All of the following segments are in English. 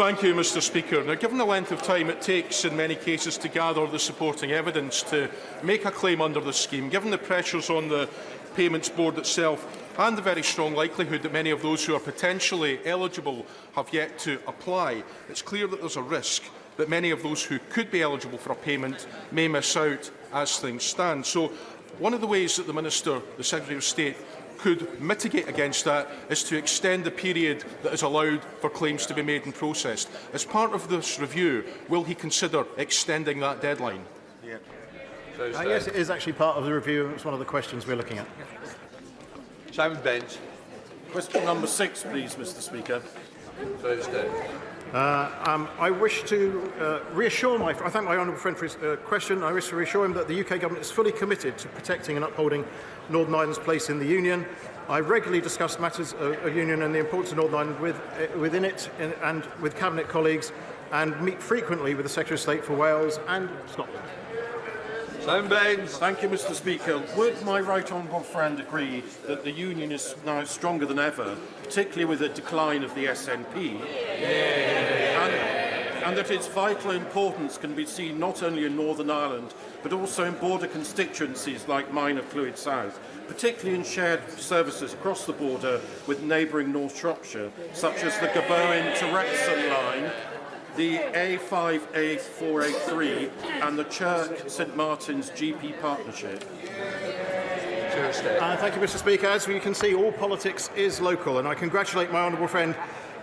Thank you, Mr Speaker. Now, given the length of time it takes in many cases to gather the supporting evidence to make a claim under the scheme, given the pressures on the Payments Board itself and the very strong likelihood that many of those who are potentially eligible have yet to apply, it's clear that there's a risk that many of those who could be eligible for a payment may miss out as things stand. So one of the ways that the Minister, the Secretary of State, could mitigate against that is to extend the period that is allowed for claims to be made and processed. As part of this review, will he consider extending that deadline? Yeah. Yes, it is actually part of the review. It's one of the questions we're looking at. Simon Bench. Question number 6, please, Mr Speaker. I wish to reassure I thank my honourable friend for his question. I wish to reassure him that the UK Government is fully committed to protecting and upholding Northern Ireland's place in the Union. I regularly discuss matters of Union and the importance of Northern Ireland within it and with Cabinet colleagues, and meet frequently with the Secretary of State for Wales and Scotland. Simon Baines. Thank you, Mr Speaker. Would my right honourable friend agree that the Union is now stronger than ever, particularly with the decline of the SNP, and that its vital importance can be seen not only in Northern Ireland, but also in border constituencies like mine of Clwyd South, particularly in shared services across the border with neighbouring North Shropshire, such as the Gabowen to Wrexham line, the A5A483 and the Chirk St Martin's GP partnership. Thank you, Mr Speaker. As you can see, all politics is local, and I congratulate my honourable friend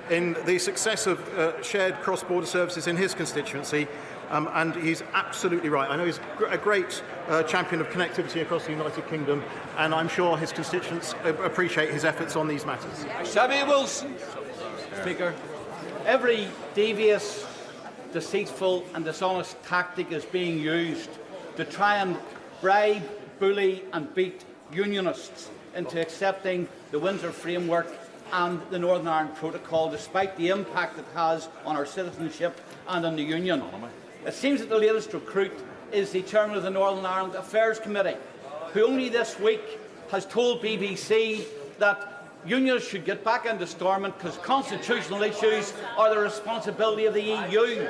in the success of shared cross-border services in his constituency, and he's absolutely right. I know he's a great champion of connectivity across the United Kingdom, and I'm sure his constituents appreciate his efforts on these matters. Sammy Wilson. Speaker, every devious, deceitful and dishonest tactic is being used to try and bribe, bully and beat unionists into accepting the Windsor Framework and the Northern Ireland Protocol, despite the impact it has on our citizenship and on the Union. It seems that the latest recruit is the chairman of the Northern Ireland Affairs Committee, who only this week has told BBC that unions should get back into Stormont because constitutional issues are the responsibility of the EU,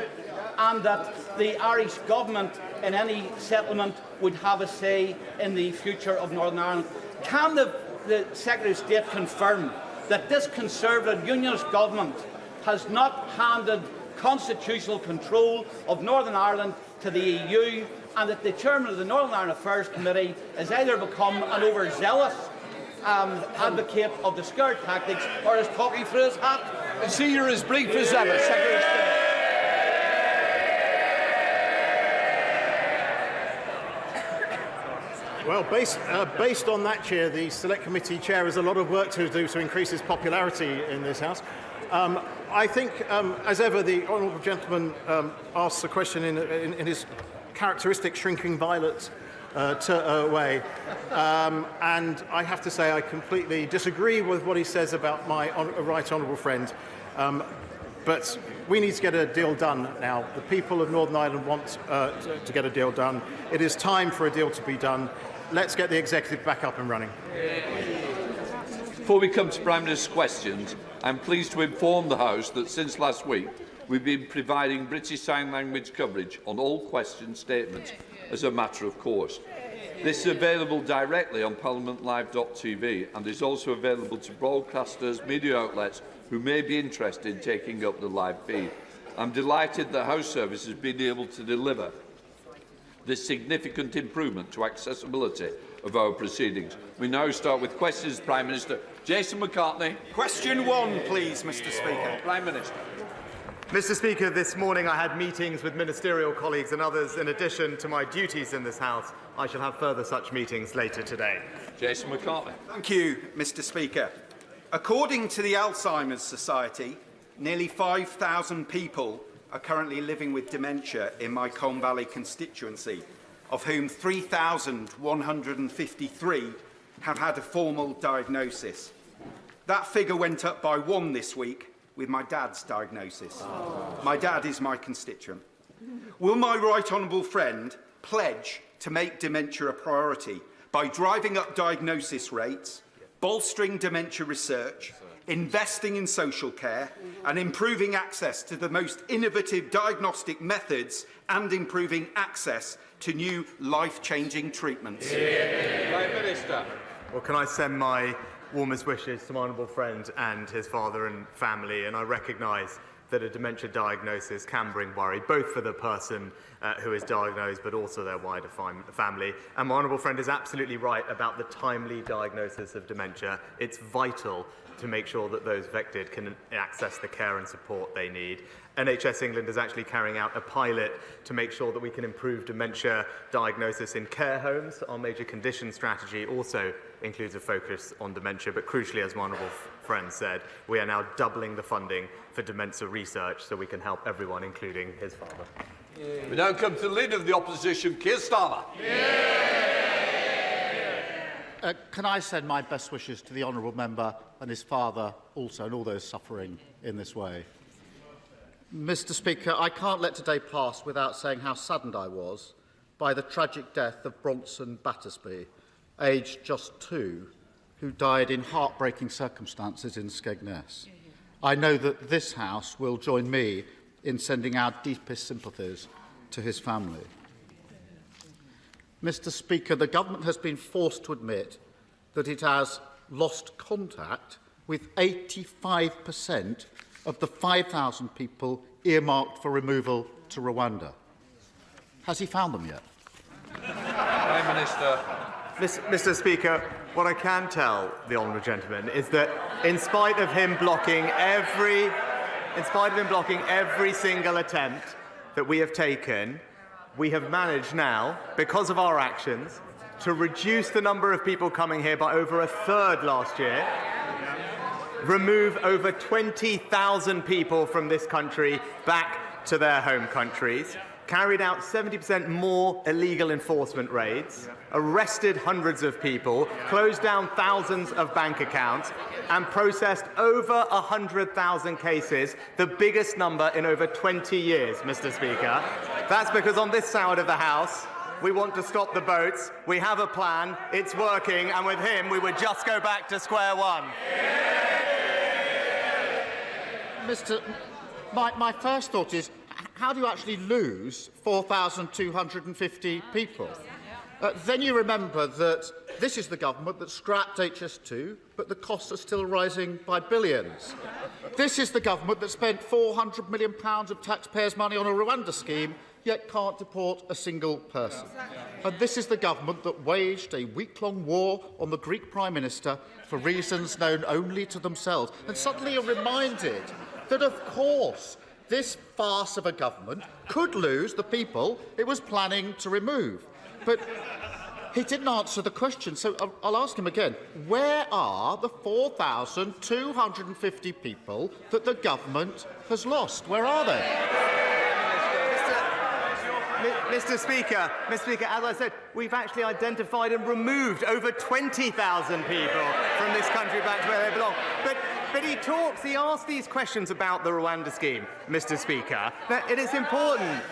and that the Irish government in any settlement would have a say in the future of Northern Ireland. Can the Secretary of State confirm that this Conservative Unionist government has not handed constitutional control of Northern Ireland to the EU, and that the chairman of the Northern Ireland Affairs Committee has either become an overzealous advocate of the scare tactics or is talking through his hat? See, you're as brief as ever, Secretary of State. Well, based on that, Chair, the Select Committee Chair has a lot of work to do to increase his popularity in this House. I think, as ever, the honourable gentleman asks a question in his characteristic shrinking violet way, and I have to say I completely disagree with what he says about my right honourable friend. But we need to get a deal done now. The people of Northern Ireland want to get a deal done. It is time for a deal to be done. Let's get the executive back up and running. Before we come to Prime Minister's questions, I'm pleased to inform the House that since last week we've been providing British Sign Language coverage on all question statements as a matter of course. This is available directly on parliamentlive.tv and is also available to broadcasters, media outlets who may be interested in taking up the live feed. I'm delighted that House Service has been able to deliver this significant improvement to accessibility of our proceedings. We now start with questions. Prime Minister Jason McCartney. Question 1, please, Mr Speaker. Prime Minister. Mr Speaker, this morning I had meetings with ministerial colleagues and others in addition to my duties in this House. I shall have further such meetings later today. Jason McCartney. Thank you, Mr Speaker. According to the Alzheimer's Society, nearly 5,000 people are currently living with dementia in my Colne Valley constituency, of whom 3,153 have had a formal diagnosis. That figure went up by 1 this week with my dad's diagnosis. My dad is my constituent. Will my right honourable friend pledge to make dementia a priority by driving up diagnosis rates, bolstering dementia research, investing in social care and improving access to the most innovative diagnostic methods and improving access to new life-changing treatments. Prime Minister. Well, can I send my warmest wishes to my honourable friend and his father and family, and I recognise that a dementia diagnosis can bring worry, both for the person who is diagnosed, but also their wider family. And my honourable friend is absolutely right about the timely diagnosis of dementia. It's vital to make sure that those affected can access the care and support they need. NHS England is actually carrying out a pilot to make sure that we can improve dementia diagnosis in care homes. Our major condition strategy also includes a focus on dementia, but crucially, as my honourable friend said, we are now doubling the funding for dementia research so we can help everyone, including his father. We now come to the Leader of the Opposition, Keir Starmer. Can I send my best wishes to the honourable member and his father also, and all those suffering in this way? Mr Speaker, I can't let today pass without saying how saddened I was by the tragic death of Bronson Battersby, aged just 2, who died in heartbreaking circumstances in Skegness. I know that this House will join me in sending our deepest sympathies to his family. Mr Speaker, the government has been forced to admit that it has lost contact with 85% of the 5,000 people earmarked for removal to Rwanda. Has he found them yet? Prime Minister. Mr Speaker, what I can tell the honourable gentleman is that in spite of him blocking every single attempt that we have taken, we have managed now, because of our actions, to reduce the number of people coming here by over a third last year, remove over 20,000 people from this country back to their home countries, carried out 70% more illegal enforcement raids, arrested hundreds of people, closed down thousands of bank accounts, and processed over 100,000 cases, the biggest number in over 20 years, Mr Speaker. That's because on this side of the House, we want to stop the boats, we have a plan, it's working, and with him, we would just go back to square one. My first thought is, how do you actually lose 4,250 people? Then you remember that this is the government that scrapped HS2, but the costs are still rising by billions. This is the government that spent £400 million of taxpayers' money on a Rwanda scheme, yet can't deport a single person. And this is the government that waged a week-long war on the Greek Prime Minister for reasons known only to themselves, and suddenly are reminded that, of course, this farce of a government could lose the people it was planning to remove. But he didn't answer the question, so I'll ask him again. Where are the 4,250 people that the government has lost? Where are they? Mr Speaker, as I said, we've actually identified and removed over 20,000 people from this country back to where they belong. But he asks these questions about the Rwanda scheme, Mr Speaker. That it is important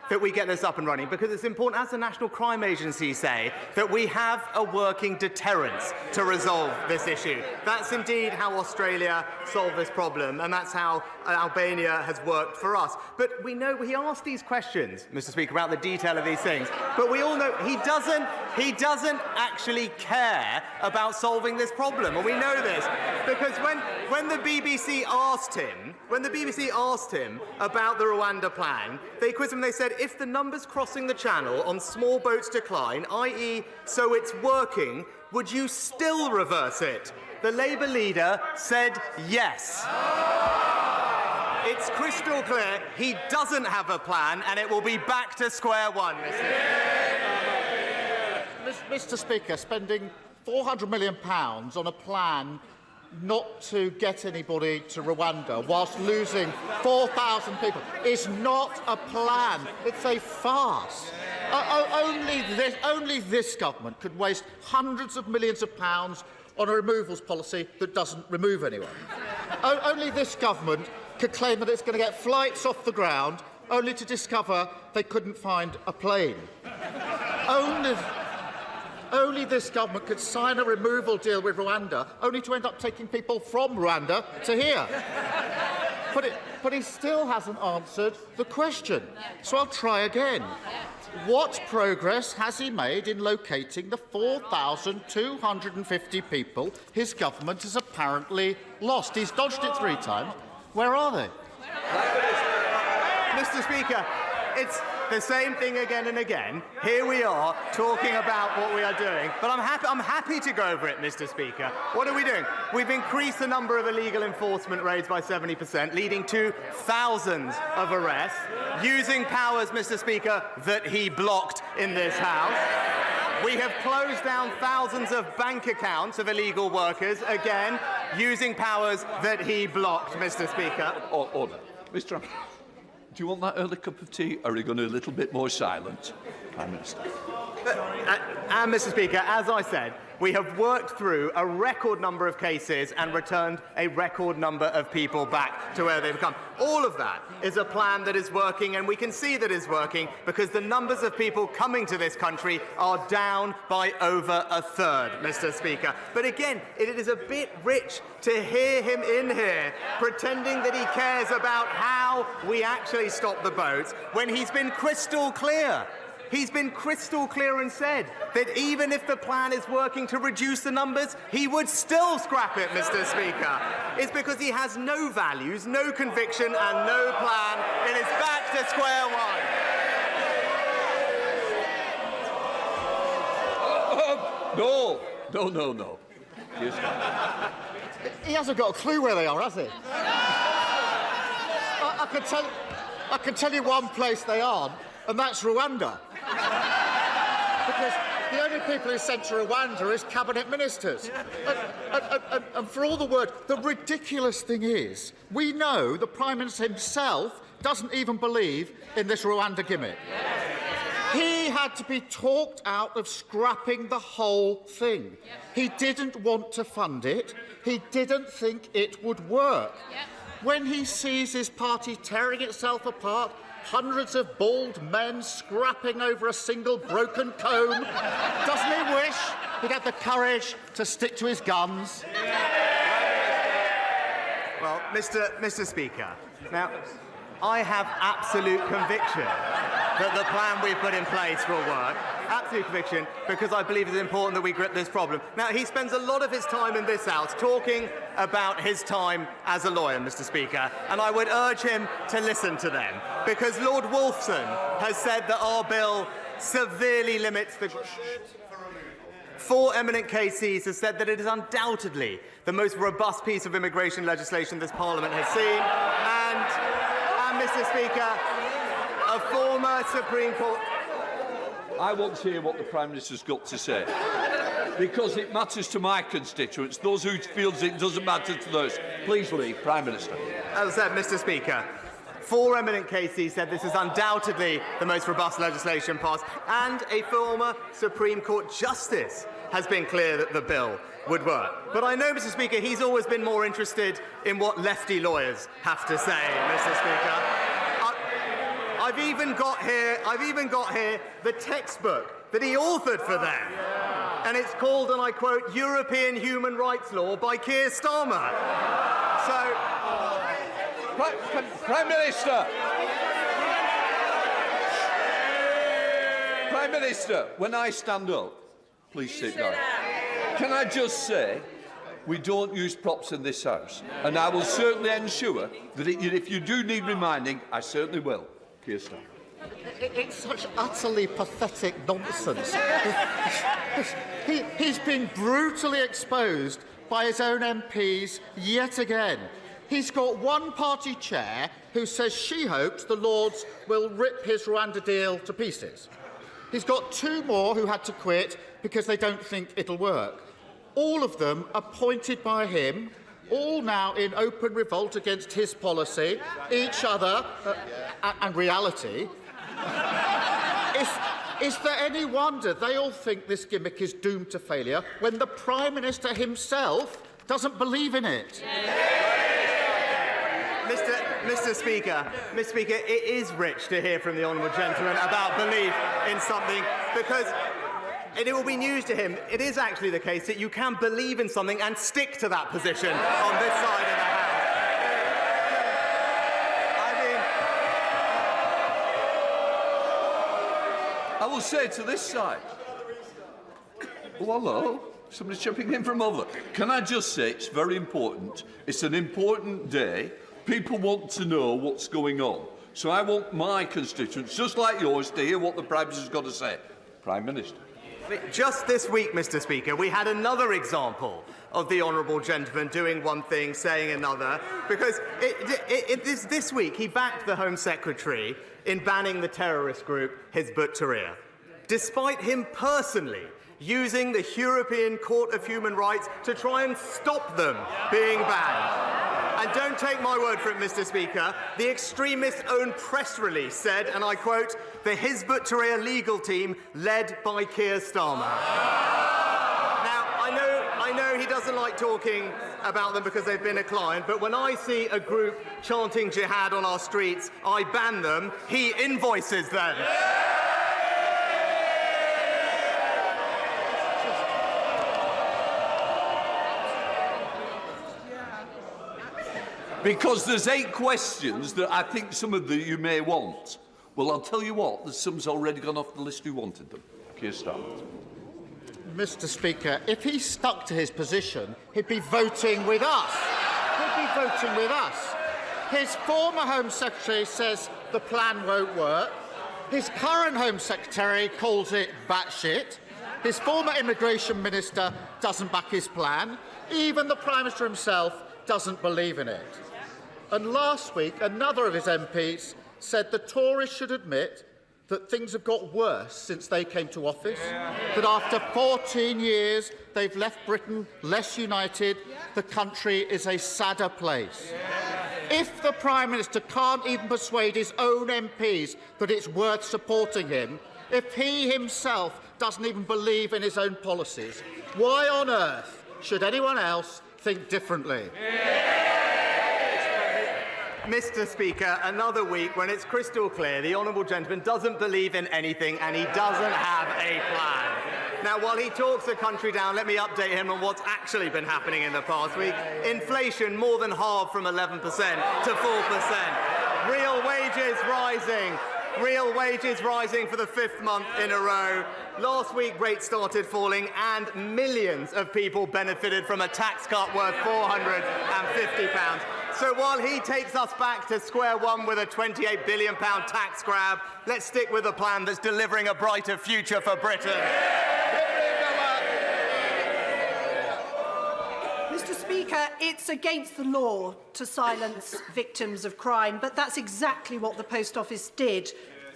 that we get this up and running, because it's important, as the National Crime Agency say, that we have a working deterrence to resolve this issue. That's indeed how Australia solved this problem, and that's how Albania has worked for us. But we know he asked these questions, Mr Speaker, about the detail of these things, but we all know he doesn't actually care about solving this problem, and we know this because when the BBC asked him about the Rwanda plan, they quizzed him. They said, if the numbers crossing the channel on small boats decline, i.e. so it's working, would you still reverse it? The Labour leader said yes. It's crystal clear he doesn't have a plan, and it will be back to square one, Mr Speaker, spending £400 million on a plan not to get anybody to Rwanda whilst losing 4,000 people is not a plan. It's a farce. Only this government could waste hundreds of millions of pounds on a removals policy that doesn't remove anyone. Only this government could claim that it's going to get flights off the ground only to discover they couldn't find a plane. Only this government could sign a removal deal with Rwanda, only to end up taking people from Rwanda to here. But he still hasn't answered the question. So I'll try again. What progress has he made in locating the 4,250 people his government has apparently lost? He's dodged it 3 times. Where are they? Mr. Speaker, it's the same thing again and again. Here we are talking about what we are doing, but I'm happy to go over it, Mr. Speaker. What are we doing? We've increased the number of illegal enforcement raids by 70%, leading to thousands of arrests, using powers, Mr. Speaker, that he blocked in this House. We have closed down thousands of bank accounts of illegal workers, again, using powers that he blocked, Mr. Speaker. Order. Mr. Do you want that early cup of tea, or are you going to be a little bit more silent, Prime Minister? And, Mr. Speaker, as I said, we have worked through a record number of cases and returned a record number of people back to where they've come. All of that is a plan that is working, and we can see that it's working because the numbers of people coming to this country are down by over a third, Mr. Speaker. But again, it is a bit rich to hear him in here pretending that he cares about how we actually stop the boats when he's been crystal clear. He's been crystal clear and said that even if the plan is working to reduce the numbers, he would still scrap it, Mr. Speaker. It's because he has no values, no conviction and no plan, and it's back to square one. No. Yes, He hasn't got a clue where they are, has he? I can tell you one place they aren't, and that's Rwanda. Because the only people who sent to Rwanda is cabinet ministers. And for all the word, the ridiculous thing is, we know the Prime Minister himself doesn't even believe in this Rwanda gimmick. He had to be talked out of scrapping the whole thing. He didn't want to fund it. He didn't think it would work. When he sees his party tearing itself apart, hundreds of bald men scrapping over a single broken comb, doesn't he wish he'd had the courage to stick to his guns? Well, Mr. Speaker, now, I have absolute conviction that the plan we've put in place will work. Absolute conviction, because I believe it's important that we grip this problem. Now, he spends a lot of his time in this House talking about his time as a lawyer, Mr. Speaker, and I would urge him to listen to them, because Lord Wolfson has said that our bill severely limits the... 4 eminent KCs have said that it is undoubtedly the most robust piece of immigration legislation this Parliament has seen, and Mr. Speaker, a former Supreme Court... I want to hear what the Prime Minister's got to say, because it matters to my constituents, those who feel it doesn't matter to those. Please leave, Prime Minister. As I said, Mr. Speaker, 4 eminent KCs said this is undoubtedly the most robust legislation passed, and a former Supreme Court Justice has been clear that the bill would work. But I know, Mr. Speaker, he's always been more interested in what lefty lawyers have to say, Mr. Speaker. I've even got here the textbook that he authored for them. And it's called, and I quote, European Human Rights Law by Keir Starmer. So... Prime Minister! Prime Minister, when I stand up, please sit down. Can I just say, we don't use props in this House, and I will certainly ensure that if you do need reminding, I certainly will. Keir Starmer. It's such utterly pathetic nonsense. He's been brutally exposed by his own MPs yet again. He's got one party chair who says she hopes the Lords will rip his Rwanda deal to pieces. He's got 2 more who had to quit because they don't think it'll work. All of them appointed by him, all now in open revolt against his policy, each other, and reality. Is there any wonder they all think this gimmick is doomed to failure when the Prime Minister himself doesn't believe in it? Mr. Speaker, it is rich to hear from the honourable gentleman about belief in something, because And it will be news to him. It is actually the case that you can believe in something and stick to that position on this side of the House. I will say to this side. Oh, hello. Somebody's jumping in from over. Can I just say it's very important. It's an important day. People want to know what's going on. So I want my constituents, just like yours, to hear what the Prime Minister's got to say. Prime Minister. Just this week, Mr. Speaker, we had another example of the honourable gentleman doing one thing, saying another, because this week he backed the Home Secretary in banning the terrorist group Hizb ut-Tahrir, despite him personally using the European Court of Human Rights to try and stop them being banned. And don't take my word for it, Mr. Speaker, the extremist's own press release said, and I quote, the Hizb ut-Tahrir legal team led by Keir Starmer. Now, I know he doesn't like talking about them because they've been a client, but when I see a group chanting jihad on our streets, I ban them, he invoices them. Because there's 8 questions that I think some of you may want. Well, I'll tell you what, there's some's already gone off the list who wanted them. Keir Starmer. Mr. Speaker, if he stuck to his position, he'd be voting with us. He'd be voting with us. His former Home Secretary says the plan won't work. His current Home Secretary calls it batshit. His former Immigration Minister doesn't back his plan. Even the Prime Minister himself doesn't believe in it. And last week, another of his MPs said the Tories should admit that things have got worse since they came to office, that after 14 years they've left Britain less united, the country is a sadder place. If the Prime Minister can't even persuade his own MPs that it's worth supporting him, if he himself doesn't even believe in his own policies, why on earth should anyone else think differently? Mr. Speaker, another week when it's crystal clear the honourable gentleman doesn't believe in anything and he doesn't have a plan. Now, while he talks the country down, let me update him on what's actually been happening in the past week. Inflation more than halved from 11% to 4%. Real wages rising. Real wages rising for the 5th month in a row. Last week, rates started falling and millions of people benefited from a tax cut worth £450. So while he takes us back to square one with a £28 billion tax grab, let's stick with a plan that's delivering a brighter future for Britain. Mr. Speaker, it's against the law to silence victims of crime, but that's exactly what the Post Office did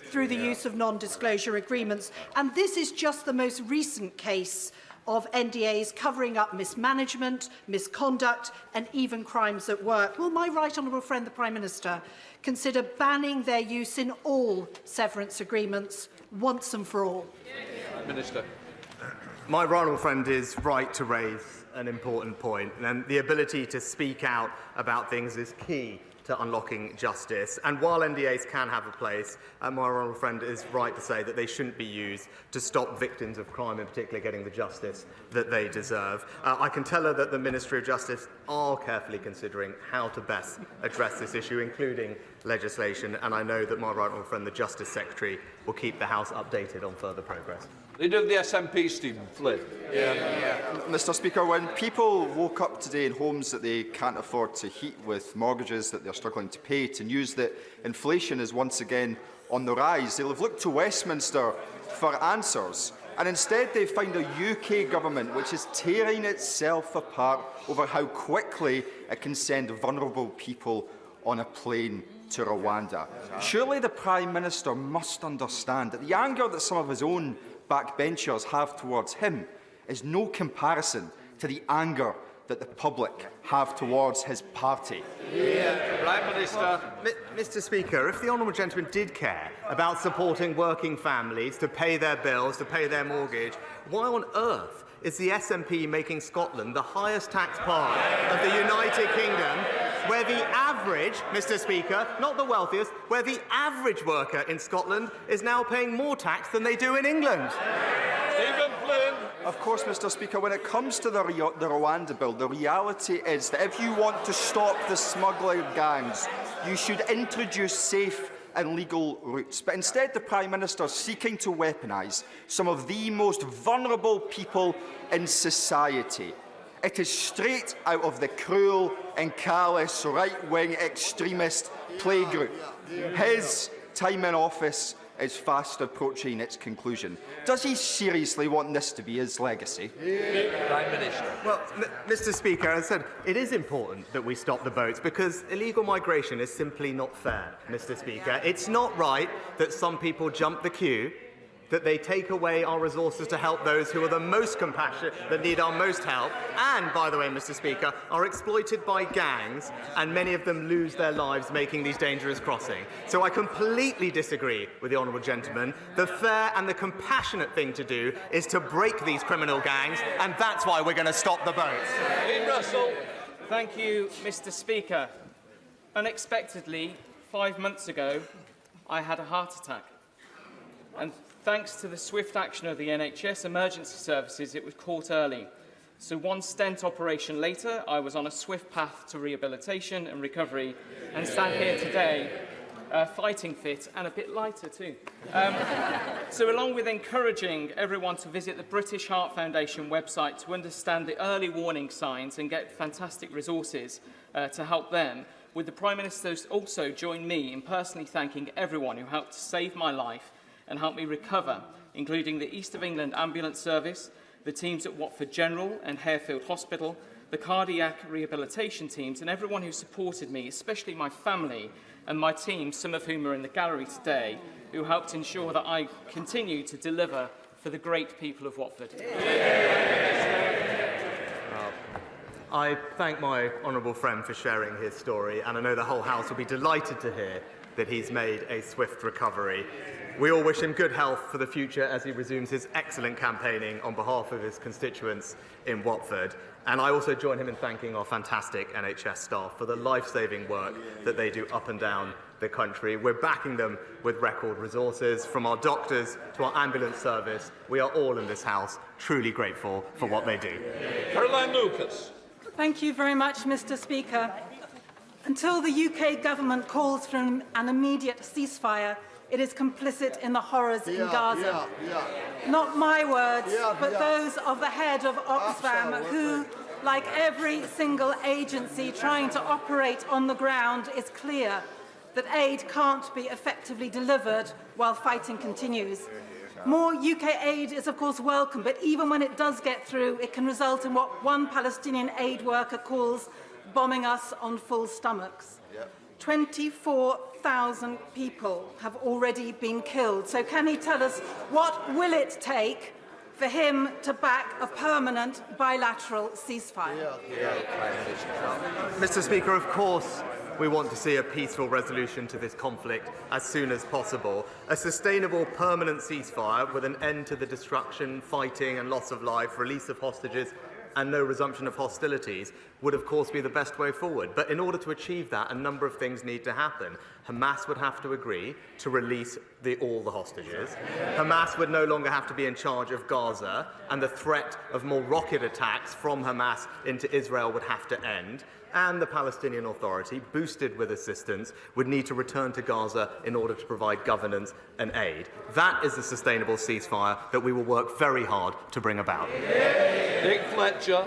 through the use of non-disclosure agreements. And this is just the most recent case of NDAs covering up mismanagement, misconduct and even crimes at work. Will my right honourable friend, the Prime Minister, consider banning their use in all severance agreements once and for all? Minister. My right honourable friend is right to raise an important point, and the ability to speak out about things is key to unlocking justice. And while NDAs can have a place, my honourable friend is right to say that they shouldn't be used to stop victims of crime, in particular getting the justice that they deserve. I can tell her that the Ministry of Justice are carefully considering how to best address this issue, including legislation, and I know that my right honourable friend, the Justice Secretary, will keep the House updated on further progress. Leader of the SNP, Stephen Flynn. Mr. Speaker, when people woke up today in homes that they can't afford to heat, with mortgages that they're struggling to pay, to news that inflation is once again on the rise, they'll have looked to Westminster for answers. And instead they find a UK government which is tearing itself apart over how quickly it can send vulnerable people on a plane to Rwanda. Surely the Prime Minister must understand that the anger that some of his own backbenchers have towards him is no comparison to the anger that the public have towards his party. Prime Minister. Mr. Speaker, if the honourable gentleman did care about supporting working families to pay their bills, to pay their mortgage, why on earth is the SNP making Scotland the highest tax part of the United Kingdom, where the average, Mr. Speaker, not the wealthiest, where the average worker in Scotland is now paying more tax than they do in England? Stephen Flynn. Of course, Mr. Speaker, when it comes to the Rwanda Bill, the reality is that if you want to stop the smuggling gangs, you should introduce safe and legal routes. But instead, the Prime Minister is seeking to weaponise some of the most vulnerable people in society. It is straight out of the cruel and callous right-wing extremist playgroup. His time in office is fast approaching its conclusion. Does he seriously want this to be his legacy? Prime Minister. Well, Mr. Speaker, as I said, it is important that we stop the boats because illegal migration is simply not fair, Mr. Speaker. It's not right that some people jump the queue, that they take away our resources to help those who are the most compassionate, that need our most help, and, by the way, Mr. Speaker, are exploited by gangs, and many of them lose their lives making these dangerous crossings. So I completely disagree with the honourable gentleman. The fair and the compassionate thing to do is to break these criminal gangs, and that's why we're going to stop the boats. Ian Russell. Thank you, Mr. Speaker. Unexpectedly, 5 months ago, I had a heart attack. And thanks to the swift action of the NHS emergency services, it was caught early. So one stent operation later, I was on a swift path to rehabilitation and recovery and sat here today, fighting fit and a bit lighter too. So along with encouraging everyone to visit the British Heart Foundation website to understand the early warning signs and get fantastic resources to help them, would the Prime Minister also join me in personally thanking everyone who helped to save my life and help me recover, including the East of England Ambulance Service, the teams at Watford General and Harefield Hospital, the cardiac rehabilitation teams, and everyone who supported me, especially my family and my team, some of whom are in the gallery today, who helped ensure that I continue to deliver for the great people of Watford. I thank my honourable friend for sharing his story, and I know the whole House will be delighted to hear that he's made a swift recovery. We all wish him good health for the future as he resumes his excellent campaigning on behalf of his constituents in Watford. And I also join him in thanking our fantastic NHS staff for the life-saving work that they do up and down the country. We're backing them with record resources, from our doctors to our ambulance service. We are all in this House truly grateful for what they do. Caroline Lucas. Thank you very much, Mr. Speaker. Until the UK government calls for an immediate ceasefire, it is complicit in the horrors in Gaza. Not my words, but those of the head of Oxfam, who, like every single agency trying to operate on the ground, is clear that aid can't be effectively delivered while fighting continues. More UK aid is, of course, welcome, but even when it does get through, it can result in what one Palestinian aid worker calls bombing us on full stomachs. 24,000 people have already been killed. So can he tell us what will it take for him to back a permanent bilateral ceasefire? Mr. Speaker, of course, we want to see a peaceful resolution to this conflict as soon as possible. A sustainable, permanent ceasefire with an end to the destruction, fighting and loss of life, release of hostages and no resumption of hostilities would, of course, be the best way forward. But in order to achieve that, a number of things need to happen. Hamas would have to agree to release all the hostages. Hamas would no longer have to be in charge of Gaza, and the threat of more rocket attacks from Hamas into Israel would have to end. And the Palestinian Authority, boosted with assistance, would need to return to Gaza in order to provide governance and aid. That is the sustainable ceasefire that we will work very hard to bring about. Nick Fletcher.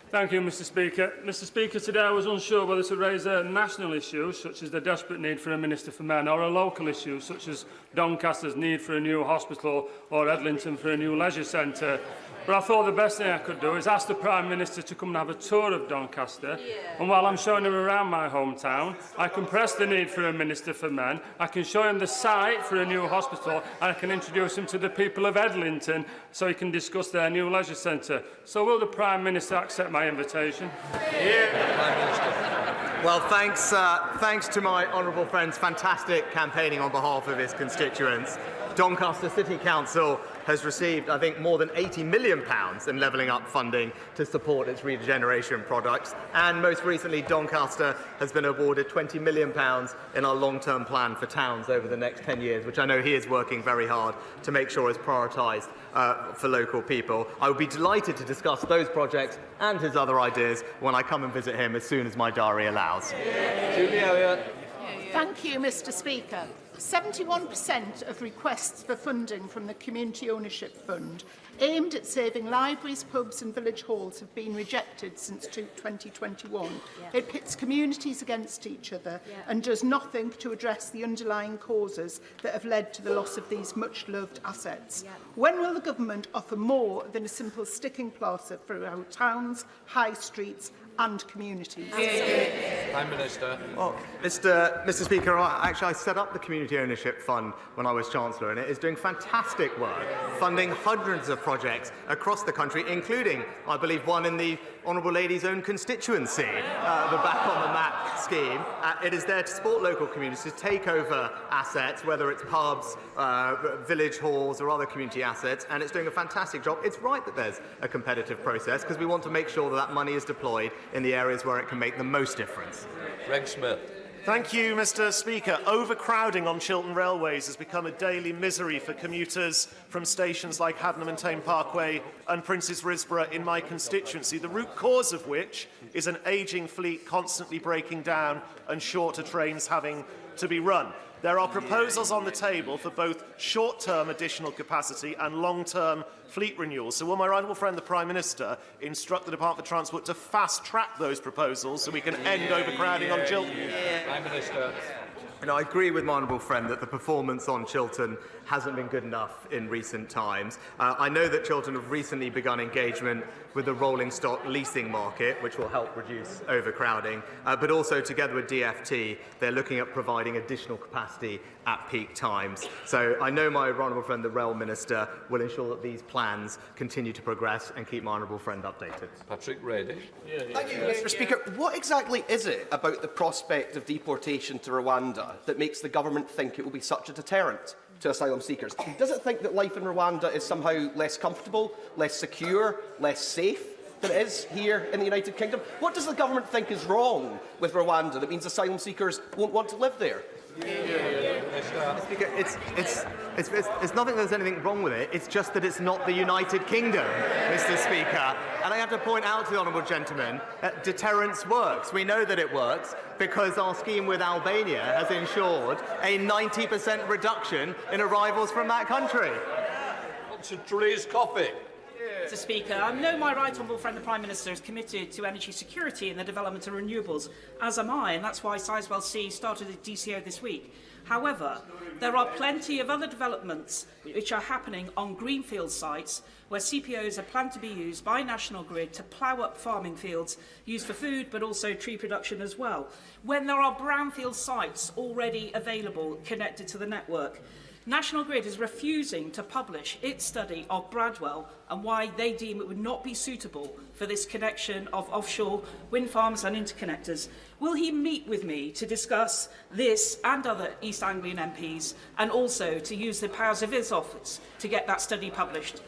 Thank you, Mr. Speaker. Mr. Speaker, today I was unsure whether to raise a national issue, such as the desperate need for a Minister for Men, or a local issue, such as Doncaster's need for a new hospital or Edlington for a new leisure centre. But I thought the best thing I could do is ask the Prime Minister to come and have a tour of Doncaster. And while I'm showing him around my hometown, I can press the need for a Minister for Men, I can show him the site for a new hospital, and I can introduce him to the people of Edlington so he can discuss their new leisure centre. So will the Prime Minister accept my invitation? Well, thanks to my honourable friend's fantastic campaigning on behalf of his constituents. Doncaster City Council has received, I think, more than £80 million in levelling up funding to support its regeneration products. And most recently, Doncaster has been awarded £20 million in our long-term plan for towns over the next 10 years, which I know he is working very hard to make sure is prioritised for local people. I would be delighted to discuss those projects and his other ideas when I come and visit him as soon as my diary allows. Julie Elliott. Thank you, Mr. Speaker. 71% of requests for funding from the Community Ownership Fund aimed at saving libraries, pubs and village halls have been rejected since 2021. It pits communities against each other and does nothing to address the underlying causes that have led to the loss of these much-loved assets. When will the government offer more than a simple sticking plaster for our towns, high streets and communities? Prime Minister. Well, Mr. Speaker, I set up the Community Ownership Fund when I was Chancellor, and it is doing fantastic work, funding hundreds of projects across the country, including, I believe, one in the Honourable Lady's own constituency, the Back on the Map scheme. It is there to support local communities to take over assets, whether it's pubs, village halls or other community assets, and it's doing a fantastic job. It's right that there's a competitive process because we want to make sure that that money is deployed in the areas where it can make the most difference. Greg Smith. Thank you, Mr. Speaker. Overcrowding on Chiltern railways has become a daily misery for commuters from stations like Hadnam and Tame Parkway and Princes Risborough in my constituency, the root cause of which is an ageing fleet constantly breaking down and shorter trains having to be run. There are proposals on the table for both short-term additional capacity and long-term fleet renewal. So will my right honourable friend, the Prime Minister, instruct the Department for Transport to fast-track those proposals so we can end overcrowding on Chiltern? Prime Minister. And I agree with my honourable friend that the performance on Chiltern hasn't been good enough in recent times. I know that Chiltern have recently begun engagement with the rolling stock leasing market, which will help reduce overcrowding, but also together with DfT, they're looking at providing additional capacity at peak times. So I know my honourable friend, the Rail Minister, will ensure that these plans continue to progress and keep my honourable friend updated. Patrick Reddy. Thank you, Mr. Speaker. What exactly is it about the prospect of deportation to Rwanda that makes the government think it will be such a deterrent to asylum seekers? Does it think that life in Rwanda is somehow less comfortable, less secure, less safe than it is here in the United Kingdom? What does the government think is wrong with Rwanda that means asylum seekers won't want to live there? Speaker, it's not that there's anything wrong with it, it's just that it's not the United Kingdom, Mr. Speaker. And I have to point out to the honourable gentleman that deterrence works. We know that it works because our scheme with Albania has ensured a 90% reduction in arrivals from that country. To Therese Coffey. Mr. Speaker, I know my right honourable friend the Prime Minister is committed to energy security and the development of renewables, as am I, and that's why Sizewell C started a DCO this week. However, there are plenty of other developments which are happening on greenfield sites where CPOs are planned to be used by National Grid to plough up farming fields used for food but also tree production as well, when there are brownfield sites already available connected to the network. National Grid is refusing to publish its study of Bradwell and why they deem it would not be suitable for this connection of offshore wind farms and interconnectors. Will he meet with me to discuss this and other East Anglian MPs and also to use the powers of his office to get that study published?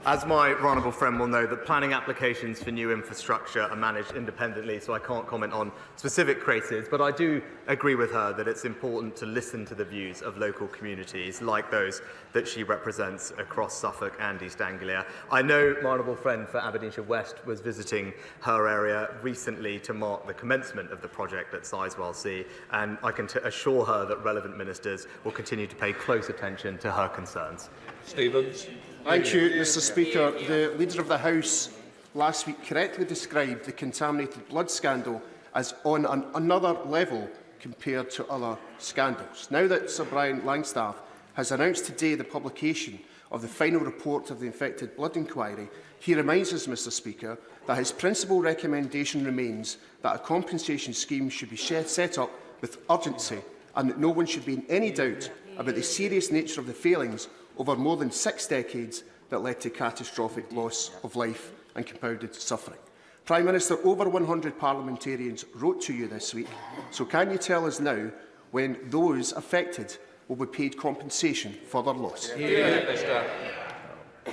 As my honourable friend will know, that planning applications for new infrastructure are managed independently, so I can't comment on specific cases, but I do agree with her that it's important to listen to the views of local communities like those that she represents across Suffolk and East Anglia. I know my honourable friend for Aberdeenshire West was visiting her area recently to mark the commencement of the project at Sizewell C, and I can assure her that relevant ministers will continue to pay close attention to her concerns. Stevens. Thank you, Mr. Speaker. The Leader of the House last week correctly described the contaminated blood scandal as on another level compared to other scandals. Now that Sir Brian Langstaff has announced today the publication of the final report of the infected blood inquiry, he reminds us, Mr. Speaker, that his principal recommendation remains that a compensation scheme should be set up with urgency and that no one should be in any doubt about the serious nature of the failings over more than 6 decades that led to catastrophic loss of life and compounded suffering. Prime Minister, over 100 parliamentarians wrote to you this week, so can you tell us now when those affected will be paid compensation for their loss.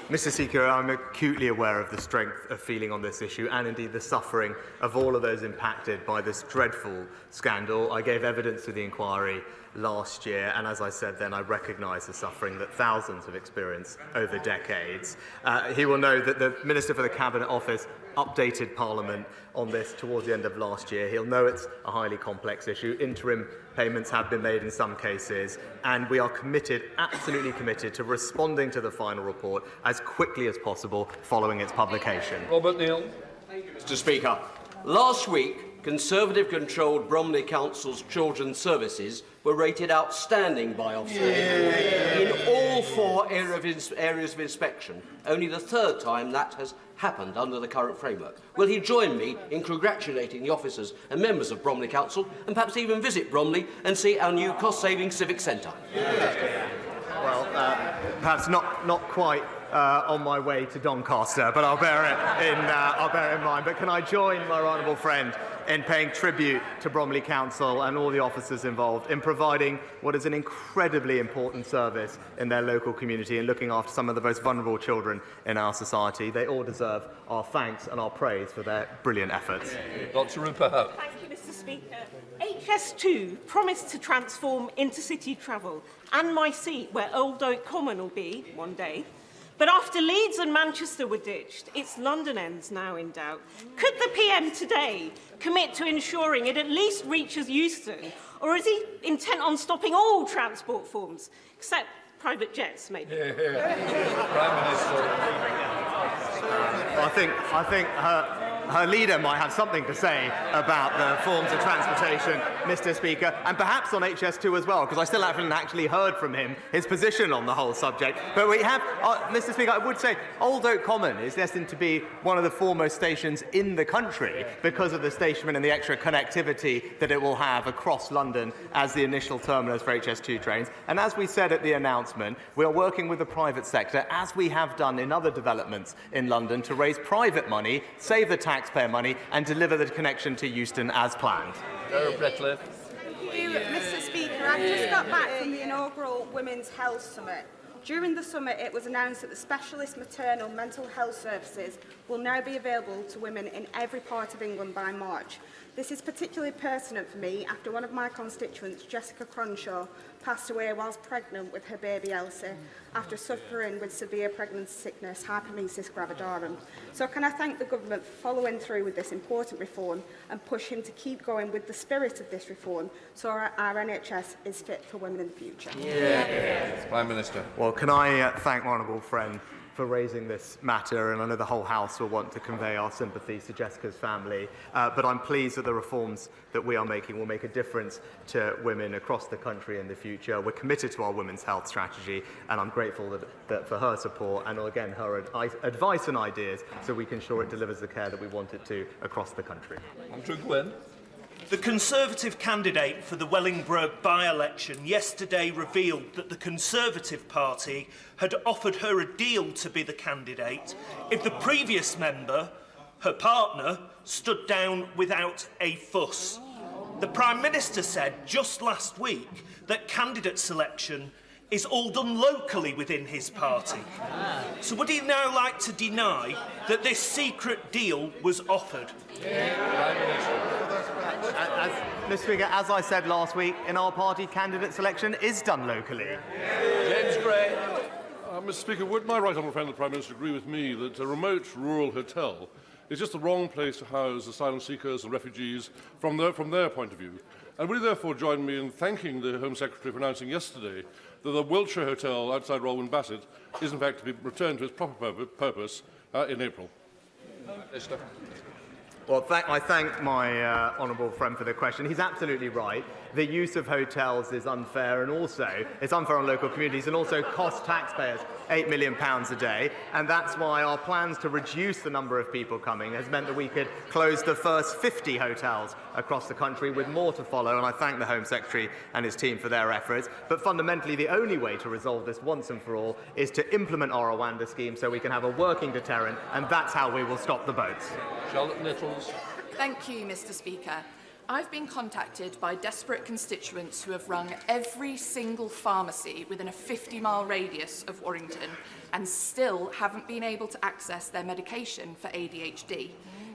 Mr. Speaker, I'm acutely aware of the strength of feeling on this issue and indeed the suffering of all of those impacted by this dreadful scandal. I gave evidence to the inquiry last year, and as I said then, I recognise the suffering that thousands have experienced over decades. He will know that the Minister for the Cabinet Office updated Parliament on this towards the end of last year. He'll know it's a highly complex issue. Interim payments have been made in some cases, and we are committed, absolutely committed, to responding to the final report as quickly as possible following its publication. Robert Neal. Mr. Speaker, last week, Conservative-controlled Bromley Council's children's services were rated outstanding by Ofsted in all 4 areas of inspection, only the 3rd time that has happened under the current framework. Will he join me in congratulating the officers and members of Bromley Council and perhaps even visit Bromley and see our new cost-saving civic centre? Well, perhaps not quite on my way to Doncaster, but I'll bear it in mind. But can I join my honourable friend in paying tribute to Bromley Council and all the officers involved in providing what is an incredibly important service in their local community and looking after some of the most vulnerable children in our society. They all deserve our thanks and our praise for their brilliant efforts. Dr. Rupert. Thank you, Mr. Speaker. HS2 promised to transform intercity travel and my seat where Old Oak Common will be one day. But after Leeds and Manchester were ditched, its London end's now in doubt. Could the PM today commit to ensuring it at least reaches Euston, or is he intent on stopping all transport forms, except private jets, maybe? Prime Minister. I think her leader might have something to say about the forms of transportation, Mr. Speaker, and perhaps on HS2 as well, because I still haven't actually heard from him his position on the whole subject. But we have, Mr. Speaker, I would say Old Oak Common is destined to be one of the foremost stations in the country because of the stationment and the extra connectivity that it will have across London as the initial terminus for HS2 trains. And as we said at the announcement, we are working with the private sector, as we have done in other developments in London, to raise private money, save the taxpayer money, and deliver the connection to Euston as planned. Thank you, Mr. Speaker. I've just got back from the inaugural Women's Health Summit. During the summit, it was announced that the specialist maternal mental health services will now be available to women in every part of England by March. This is particularly pertinent for me after one of my constituents, Jessica Cronshaw, passed away whilst pregnant with her baby Elsie after suffering with severe pregnancy sickness, hyperemesis gravidarum. So can I thank the government for following through with this important reform and push him to keep going with the spirit of this reform so our NHS is fit for women in the future? Prime Minister. Well, can I thank my honourable friend for raising this matter, and I know the whole House will want to convey our sympathies to Jessica's family, but I'm pleased that the reforms that we are making will make a difference to women across the country in the future. We're committed to our women's health strategy, and I'm grateful that for her support and, again, her advice and ideas so we can ensure it delivers the care that we want it to across the country. Andrew Gwynn. The Conservative candidate for the Wellingborough by-election yesterday revealed that the Conservative Party had offered her a deal to be the candidate if the previous member, her partner, stood down without a fuss. The Prime Minister said just last week that candidate selection is all done locally within his party. So would he now like to deny that this secret deal was offered? Mr. Speaker, as I said last week, in our party, candidate selection is done locally. James Gray. Mr. Speaker, would my right honourable friend the Prime Minister agree with me that a remote rural hotel is just the wrong place to house asylum seekers and refugees from their point of view? And will he therefore join me in thanking the Home Secretary for announcing yesterday that the Wiltshire Hotel outside Rolwyn Bassett is in fact to be returned to its proper purpose in April? Well, I thank my honourable friend for the question. He's absolutely right. The use of hotels is unfair, and also it's unfair on local communities and also costs taxpayers £8 million a day. And that's why our plans to reduce the number of people coming has meant that we could close the first 50 hotels across the country, with more to follow. And I thank the Home Secretary and his team for their efforts. But fundamentally, the only way to resolve this once and for all is to implement our Rwanda scheme so we can have a working deterrent, and that's how we will stop the boats. Charlotte Littles. Thank you, Mr. Speaker. I've been contacted by desperate constituents who have rung every single pharmacy within a 50-mile radius of Warrington and still haven't been able to access their medication for ADHD.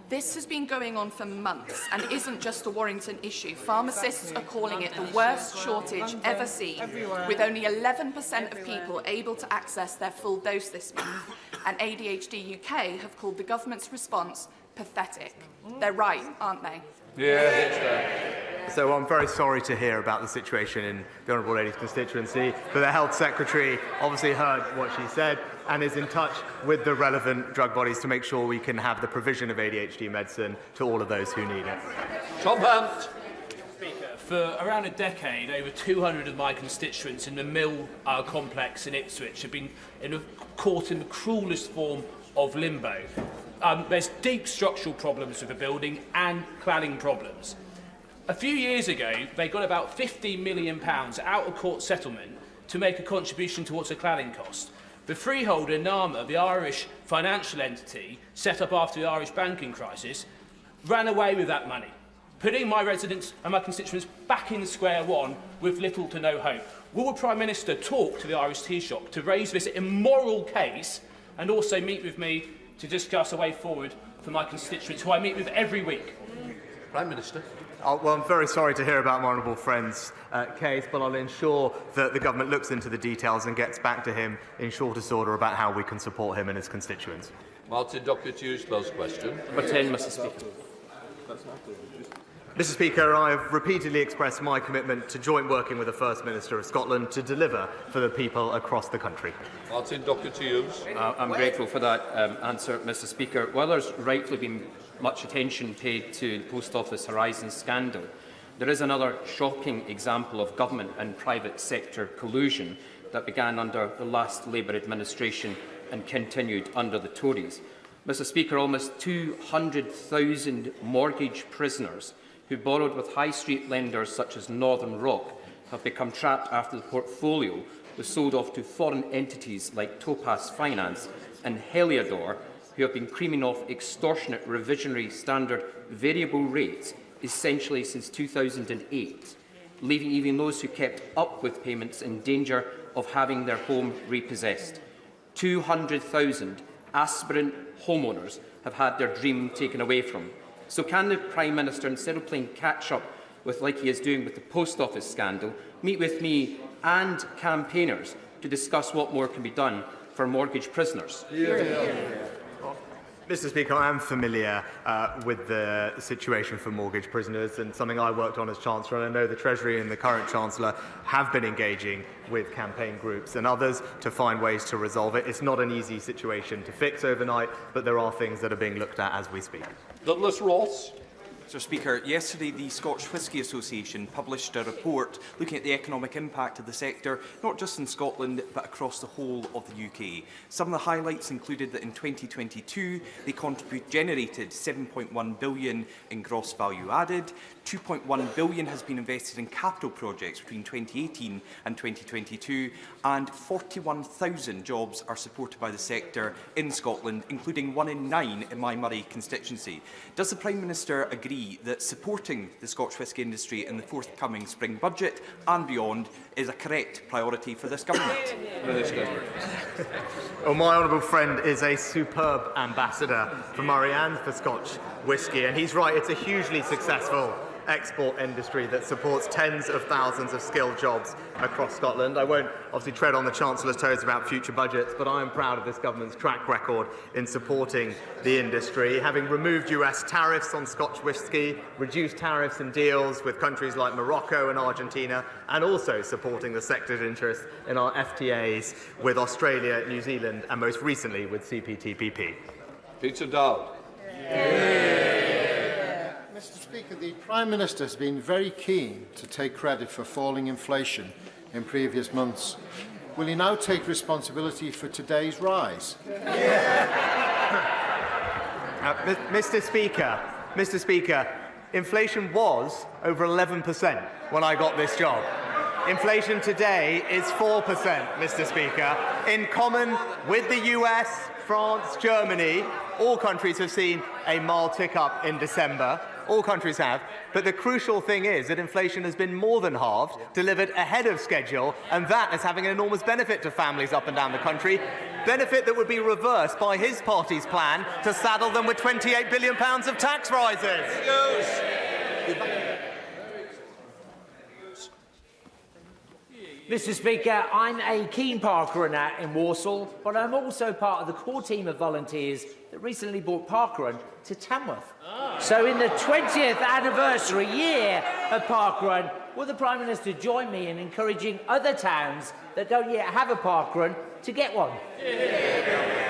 This has been going on for months and isn't just a Warrington issue. Pharmacists are calling it the worst shortage ever seen, with only 11% of people able to access their full dose this month. And ADHD UK have called the government's response pathetic. They're right, aren't they? So I'm very sorry to hear about the situation in the Honourable Lady's constituency, but the Health Secretary obviously heard what she said and is in touch with the relevant drug bodies to make sure we can have the provision of ADHD medicine to all of those who need it. Tom Hunt. For around a decade, over 200 of my constituents in the Mill complex in Ipswich have been caught in the cruellest form of limbo. There's deep structural problems with the building and cladding problems. A few years ago, they got about £15 million out of court settlement to make a contribution towards the cladding cost. The freeholder, NAMA, the Irish financial entity set up after the Irish banking crisis, ran away with that money, putting my residents and my constituents back in square one with little to no hope. Will the Prime Minister talk to the Irish tea shop to raise this immoral case and also meet with me to discuss a way forward for my constituents, who I meet with every week? Prime Minister. Well, I'm very sorry to hear about my honourable friend's case, but I'll ensure that the government looks into the details and gets back to him in shortest order about how we can support him and his constituents. Martin Doherty-Hughes, close question. Number 10, Mr. Speaker. Mr. Speaker, I have repeatedly expressed my commitment to joint working with the First Minister of Scotland to deliver for the people across the country. Martin Doherty-Hughes. I'm grateful for that answer, Mr. Speaker. While there's rightly been much attention paid to the Post Office Horizon scandal, there is another shocking example of government and private sector collusion that began under the last Labour administration and continued under the Tories. Mr. Speaker, almost 200,000 mortgage prisoners who borrowed with high street lenders such as Northern Rock have become trapped after the portfolio was sold off to foreign entities like Topaz Finance and Heliodor, who have been creaming off extortionate revisionary standard variable rates essentially since 2008, leaving even those who kept up with payments in danger of having their home repossessed. 200,000 aspirant homeowners have had their dream taken away from. So can the Prime Minister, instead of playing catch-up with like he is doing with the Post Office scandal, meet with me and campaigners to discuss what more can be done for mortgage prisoners? Mr. Speaker, I am familiar with the situation for mortgage prisoners and something I worked on as Chancellor, and I know the Treasury and the current Chancellor have been engaging with campaign groups and others to find ways to resolve it. It's not an easy situation to fix overnight, but there are things that are being looked at as we speak. Douglas Ross. Mr. Speaker, yesterday the Scotch Whisky Association published a report looking at the economic impact of the sector, not just in Scotland but across the whole of the UK. Some of the highlights included that in 2022 they generated £7.1 billion in gross value added, £2.1 billion has been invested in capital projects between 2018 and 2022, and 41,000 jobs are supported by the sector in Scotland, including 1 in 9 in my Murray constituency. Does the Prime Minister agree that supporting the Scotch whisky industry in the forthcoming spring budget and beyond is a correct priority for this government? Well, my honourable friend is a superb ambassador for Murray and for Scotch whisky, and he's right, it's a hugely successful export industry that supports tens of thousands of skilled jobs across Scotland. I won't obviously tread on the Chancellor's toes about future budgets, but I am proud of this government's track record in supporting the industry, having removed US tariffs on Scotch whisky, reduced tariffs and deals with countries like Morocco and Argentina, and also supporting the sector's interest in our FTAs with Australia, New Zealand, and most recently with CPTPP. Peter Dowd. Mr. Speaker, the Prime Minister has been very keen to take credit for falling inflation in previous months. Will he now take responsibility for today's rise? Mr. Speaker, inflation was over 11% when I got this job. Inflation today is 4%, Mr. Speaker. In common with the US, France, Germany, all countries have seen a mild tick-up in December. All countries have. But the crucial thing is that inflation has been more than halved, delivered ahead of schedule, and that is having an enormous benefit to families up and down the country. Benefit that would be reversed by his party's plan to saddle them with £28 billion of tax rises. Mr. Speaker, I'm a keen park runner in Walsall, but I'm also part of the core team of volunteers that recently brought Parkrun to Tamworth. So in the 20th anniversary year of Parkrun, will the Prime Minister join me in encouraging other towns that don't yet have a parkrun to get one?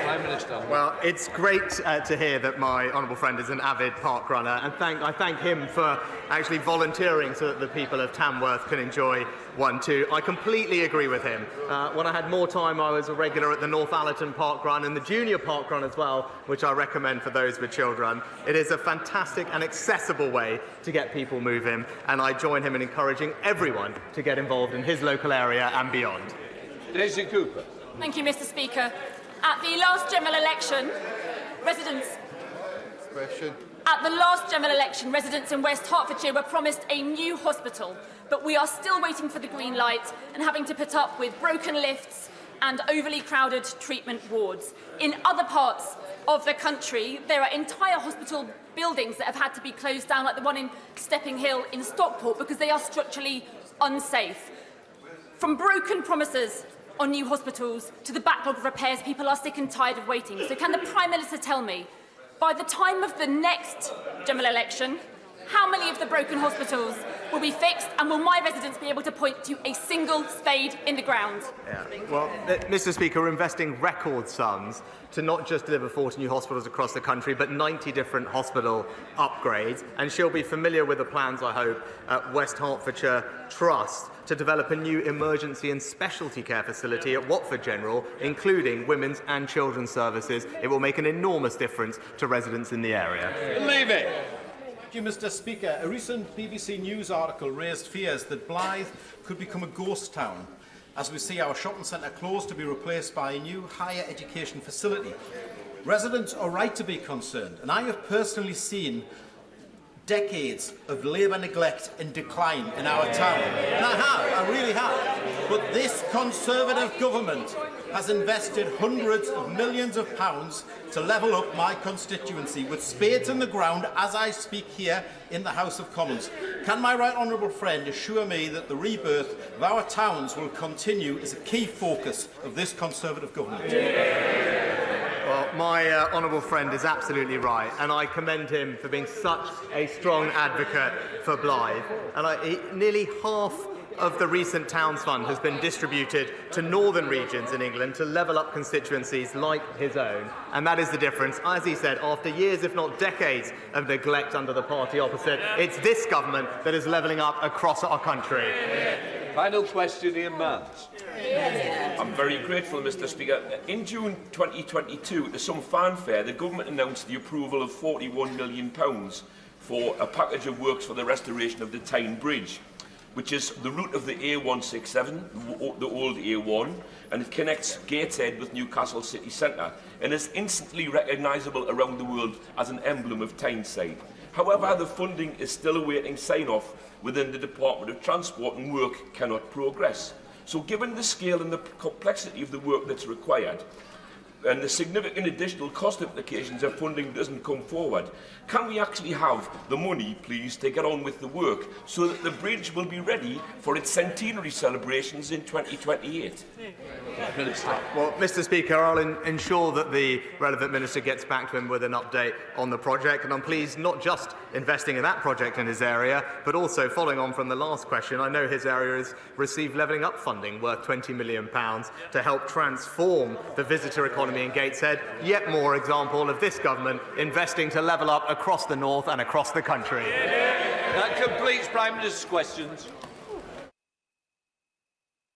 Prime Minister. Well, it's great to hear that my honourable friend is an avid park runner, and I thank him for actually volunteering so that the people of Tamworth can enjoy one too. I completely agree with him. When I had more time, I was a regular at the North Allerton Park Run and the Junior Park Run as well, which I recommend for those with children. It is a fantastic and accessible way to get people moving, and I join him in encouraging everyone to get involved in his local area and beyond. Daisy Cooper. Thank you, Mr. Speaker. At the last general election, residents in West Hertfordshire were promised a new hospital, but we are still waiting for the green light and having to put up with broken lifts and overly crowded treatment wards. In other parts of the country, there are entire hospital buildings that have had to be closed down, like the one in Stepping Hill in Stockport, because they are structurally unsafe. From broken promises on new hospitals to the backlog of repairs, people are sick and tired of waiting. So can the Prime Minister tell me, by the time of the next general election, how many of the broken hospitals will be fixed, and will my residents be able to point to a single spade in the ground? Well, Mr. Speaker, we're investing record sums to not just deliver 40 new hospitals across the country, but 90 different hospital upgrades. And she'll be familiar with the plans, I hope, at West Hertfordshire Trust to develop a new emergency and specialty care facility at Watford General, including women's and children's services. It will make an enormous difference to residents in the area. Leave it. Thank you, Mr. Speaker. A recent BBC News article raised fears that Blyth could become a ghost town, as we see our shopping centre closed to be replaced by a new higher education facility. Residents are right to be concerned, and I have personally seen decades of Labour neglect and decline in our town. And I really have. But this Conservative government has invested hundreds of millions of pounds to level up my constituency with spades in the ground as I speak here in the House of Commons. Can my right honourable friend assure me that the rebirth of our towns will continue as a key focus of this Conservative government? Well, my honourable friend is absolutely right, and I commend him for being such a strong advocate for Blyth. And nearly half of the recent Towns Fund has been distributed to northern regions in England to level up constituencies like his own, and that is the difference. As he said, after years, if not decades, of neglect under the party opposite, it's this government that is levelling up across our country. Final question, Iain Mans. I'm very grateful, Mr. Speaker. In June 2022, to some fanfare, the government announced the approval of £41 million for a package of works for the restoration of the Tyne Bridge, which is the route of the A167, the old A1, and it connects Gateshead with Newcastle city centre, and is instantly recognisable around the world as an emblem of Tyneside. However, the funding is still awaiting sign-off within the Department of Transport, and work cannot progress. So given the scale and the complexity of the work that's required, and the significant additional cost implications if funding doesn't come forward, can we actually have the money, please, to get on with the work so that the bridge will be ready for its centenary celebrations in 2028? Well, Mr. Speaker, I'll ensure that the relevant minister gets back to him with an update on the project, and I'm pleased not just investing in that project in his area, but also following on from the last question, I know his area has received levelling up funding worth £20 million to help transform the visitor economy in Gateshead. Yet more example of this government investing to level up across the north and across the country. That completes Prime Minister's questions.